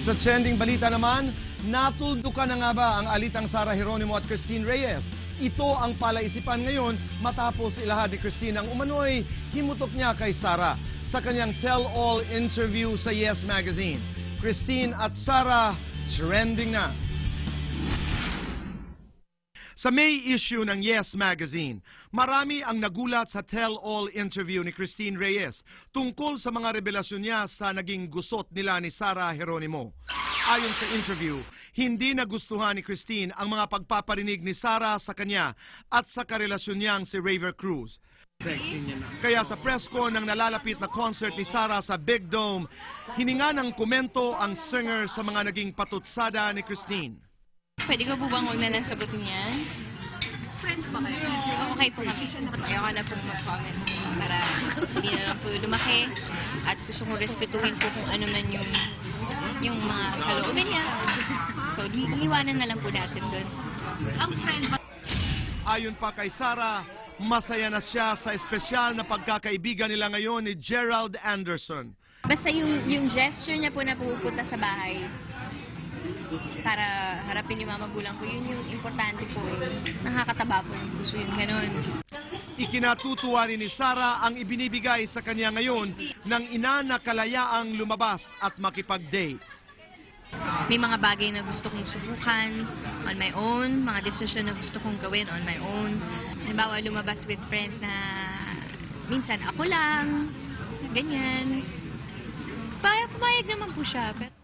Sa trending balita naman, natuldukan na nga ba ang alitang Sara Geronimo at Christine Reyes? Ito ang palaisipan ngayon matapos ilahad ni Christine ang umano'y himutok niya kay Sara sa kanyang tell-all interview sa Yes Magazine. Christine at Sara trending na. Sa May issue ng Yes Magazine, marami ang nagulat sa tell-all interview ni Christine Reyes tungkol sa mga revelasyon niya sa naging gusot nila ni Sara Geronimo. Ayon sa interview, hindi nagustuhan ni Christine ang mga pagpaparinig ni Sara sa kanya at sa karelasyon niyang si Raver Cruz. Kaya sa press con ng nalalapit na concert ni Sara sa Big Dome, hininga ng komento ang singer sa mga naging patutsada ni Christine. Pwede ko po bang huwag na lang sagutin yan? Friends ba kayo? Okay po kami. Ayoko na pong mag-comment para hindi na lang po lumaki. At gusto kong respetuhin po kung ano man yung mga kalooban niya. So, iiwanan na lang po natin doon. Ang friend ba? Ayon pa kay Sara, masaya na siya sa espesyal na pagkakaibigan nila ngayon ni Gerald Anderson. Basta yung gesture niya po na pupunta sa bahay para harapin yung mga magulang ko, yun yung importante po. Nakakataba po ng puso yung ganun. Ikinatutuwa rin ni Sara ang ibinibigay sa kanya ngayon ng ina na kalayaang lumabas at makipag-date. May mga bagay na gusto kong subukan on my own, mga desisyon na gusto kong gawin on my own. Halimbawa, lumabas with friends na minsan ako lang, ganyan. Pumayag naman po siya. Pero